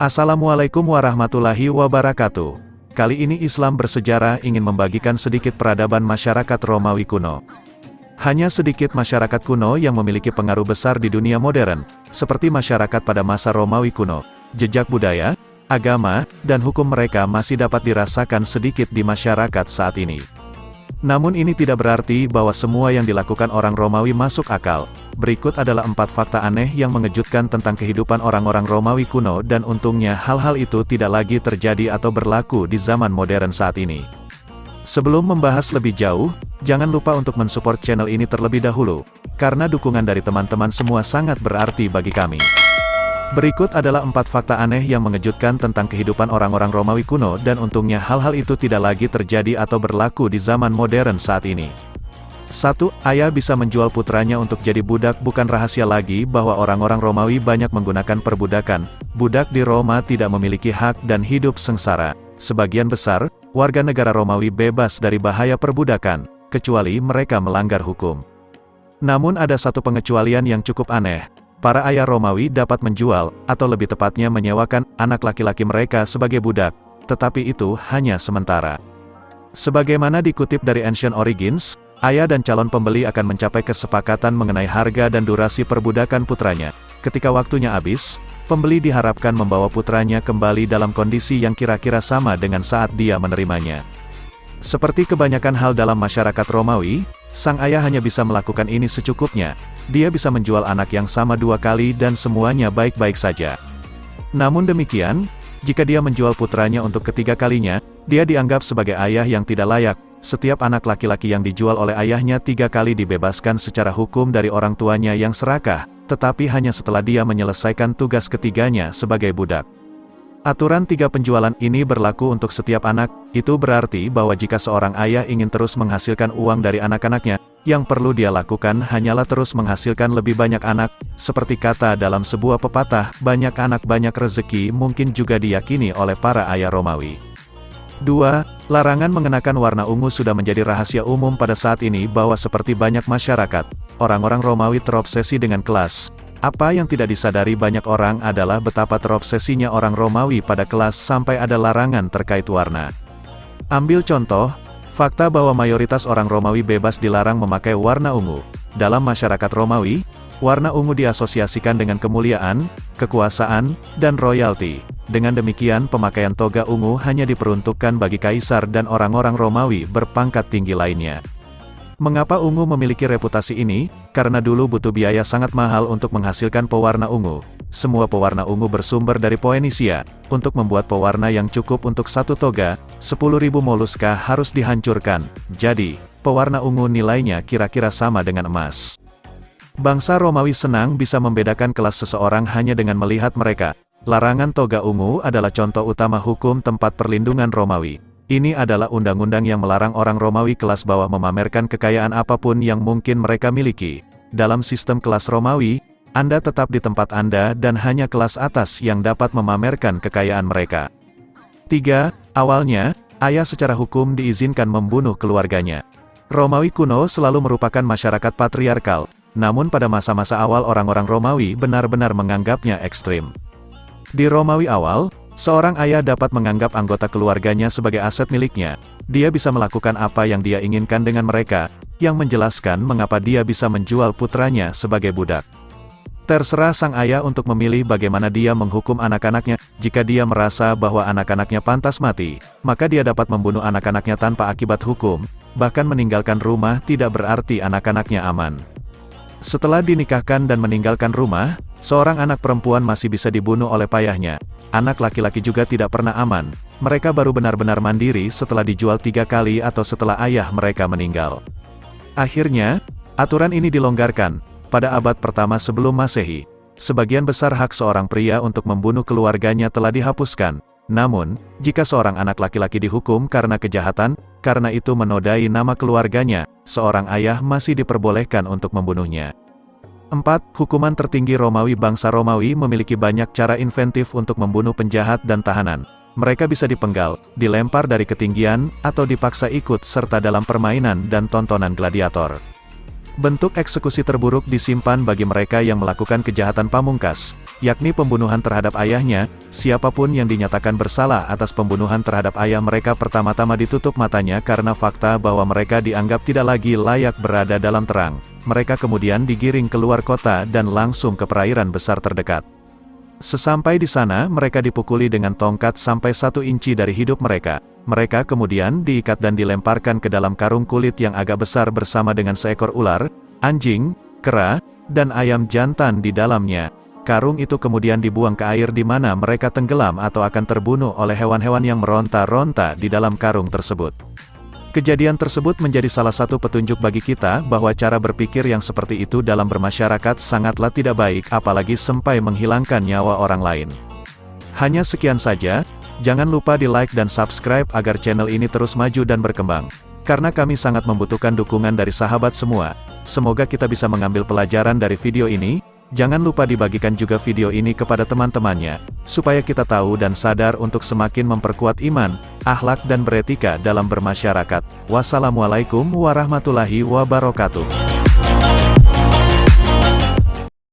Assalamualaikum warahmatullahi wabarakatuh. Kali ini Islam bersejarah ingin membagikan sedikit peradaban masyarakat Romawi kuno. Hanya sedikit masyarakat kuno yang memiliki pengaruh besar di dunia modern, seperti masyarakat pada masa Romawi kuno. Jejak budaya, agama, dan hukum mereka masih dapat dirasakan sedikit di masyarakat saat ini. Namun ini tidak berarti bahwa semua yang dilakukan orang Romawi masuk akal. Berikut adalah 4 fakta aneh yang mengejutkan tentang kehidupan orang-orang Romawi kuno dan untungnya hal-hal itu tidak lagi terjadi atau berlaku di zaman modern saat ini. Sebelum membahas lebih jauh, jangan lupa untuk mensupport channel ini terlebih dahulu, karena dukungan dari teman-teman semua sangat berarti bagi kami. Berikut adalah 4 fakta aneh yang mengejutkan tentang kehidupan orang-orang Romawi kuno dan untungnya hal-hal itu tidak lagi terjadi atau berlaku di zaman modern saat ini. 1. Ayah bisa menjual putranya untuk jadi budak. Bukan rahasia lagi bahwa orang-orang Romawi banyak menggunakan perbudakan. Budak di Roma tidak memiliki hak dan hidup sengsara. Sebagian besar, warga negara Romawi bebas dari bahaya perbudakan, kecuali mereka melanggar hukum. Namun ada satu pengecualian yang cukup aneh. Para ayah Romawi dapat menjual, atau lebih tepatnya menyewakan, anak laki-laki mereka sebagai budak, tetapi itu hanya sementara. Sebagaimana dikutip dari Ancient Origins, ayah dan calon pembeli akan mencapai kesepakatan mengenai harga dan durasi perbudakan putranya. Ketika waktunya habis, pembeli diharapkan membawa putranya kembali dalam kondisi yang kira-kira sama dengan saat dia menerimanya. Seperti kebanyakan hal dalam masyarakat Romawi, sang ayah hanya bisa melakukan ini secukupnya. Dia bisa menjual anak yang sama 2 kali dan semuanya baik-baik saja. Namun demikian, jika dia menjual putranya untuk ketiga kalinya, dia dianggap sebagai ayah yang tidak layak. Setiap anak laki-laki yang dijual oleh ayahnya 3 kali dibebaskan secara hukum dari orang tuanya yang serakah, tetapi hanya setelah dia menyelesaikan tugas ketiganya sebagai budak. Aturan 3 penjualan ini berlaku untuk setiap anak. Itu berarti bahwa jika seorang ayah ingin terus menghasilkan uang dari anak-anaknya, yang perlu dia lakukan hanyalah terus menghasilkan lebih banyak anak. Seperti kata dalam sebuah pepatah, banyak anak banyak rezeki mungkin juga diyakini oleh para ayah Romawi. 2. Larangan mengenakan warna ungu sudah menjadi rahasia umum pada saat ini bahwa seperti banyak masyarakat, orang-orang Romawi terobsesi dengan kelas. Apa yang tidak disadari banyak orang adalah betapa terobsesinya orang Romawi pada kelas sampai ada larangan terkait warna. Ambil contoh, fakta bahwa mayoritas orang Romawi bebas dilarang memakai warna ungu. Dalam masyarakat Romawi, warna ungu diasosiasikan dengan kemuliaan, kekuasaan, dan royalti. Dengan demikian pemakaian toga ungu hanya diperuntukkan bagi kaisar dan orang-orang Romawi berpangkat tinggi lainnya. Mengapa ungu memiliki reputasi ini? Karena dulu butuh biaya sangat mahal untuk menghasilkan pewarna ungu. Semua pewarna ungu bersumber dari Poenisia. Untuk membuat pewarna yang cukup untuk satu toga, 10.000 moluska harus dihancurkan. Jadi, pewarna ungu nilainya kira-kira sama dengan emas. Bangsa Romawi senang bisa membedakan kelas seseorang hanya dengan melihat mereka. Larangan toga ungu adalah contoh utama hukum tempat perlindungan Romawi. Ini adalah undang-undang yang melarang orang Romawi kelas bawah memamerkan kekayaan apapun yang mungkin mereka miliki. Dalam sistem kelas Romawi, Anda tetap di tempat Anda dan hanya kelas atas yang dapat memamerkan kekayaan mereka. 3. Awalnya, ayah secara hukum diizinkan membunuh keluarganya. Romawi kuno selalu merupakan masyarakat patriarkal, namun pada masa-masa awal orang-orang Romawi benar-benar menganggapnya ekstrim. Di Romawi awal, seorang ayah dapat menganggap anggota keluarganya sebagai aset miliknya. Dia bisa melakukan apa yang dia inginkan dengan mereka, yang menjelaskan mengapa dia bisa menjual putranya sebagai budak. Terserah sang ayah untuk memilih bagaimana dia menghukum anak-anaknya. Jika dia merasa bahwa anak-anaknya pantas mati, maka dia dapat membunuh anak-anaknya tanpa akibat hukum. Bahkan meninggalkan rumah tidak berarti anak-anaknya aman. Setelah dinikahkan dan meninggalkan rumah, seorang anak perempuan masih bisa dibunuh oleh payahnya. Anak laki-laki juga tidak pernah aman. Mereka baru benar-benar mandiri setelah dijual 3 kali atau setelah ayah mereka meninggal. Akhirnya, aturan ini dilonggarkan. Pada abad pertama sebelum Masehi, sebagian besar hak seorang pria untuk membunuh keluarganya telah dihapuskan. Namun, jika seorang anak laki-laki dihukum karena kejahatan, karena itu menodai nama keluarganya, seorang ayah masih diperbolehkan untuk membunuhnya. 4. Hukuman tertinggi Romawi. Bangsa Romawi memiliki banyak cara inventif untuk membunuh penjahat dan tahanan. Mereka bisa dipenggal, dilempar dari ketinggian, atau dipaksa ikut serta dalam permainan dan tontonan gladiator. Bentuk eksekusi terburuk disimpan bagi mereka yang melakukan kejahatan pamungkas. yakni pembunuhan terhadap ayahnya. Siapapun yang dinyatakan bersalah atas pembunuhan terhadap ayah mereka pertama-tama ditutup matanya karena fakta bahwa mereka dianggap tidak lagi layak berada dalam terang. Mereka kemudian digiring keluar kota dan langsung ke perairan besar terdekat. Sesampai di sana, mereka dipukuli dengan tongkat sampai 1 inci dari hidup mereka. Mereka kemudian diikat dan dilemparkan ke dalam karung kulit yang agak besar bersama dengan seekor ular, anjing, kera, dan ayam jantan di dalamnya. Karung itu kemudian dibuang ke air di mana mereka tenggelam atau akan terbunuh oleh hewan-hewan yang meronta-ronta di dalam karung tersebut. Kejadian tersebut menjadi salah satu petunjuk bagi kita bahwa cara berpikir yang seperti itu dalam bermasyarakat sangatlah tidak baik, apalagi sampai menghilangkan nyawa orang lain. Hanya sekian saja, jangan lupa di like dan subscribe agar channel ini terus maju dan berkembang. Karena kami sangat membutuhkan dukungan dari sahabat semua. Semoga kita bisa mengambil pelajaran dari video ini. Jangan lupa dibagikan juga video ini kepada teman-temannya, supaya kita tahu dan sadar untuk semakin memperkuat iman, akhlak dan beretika dalam bermasyarakat. Wassalamualaikum warahmatullahi wabarakatuh.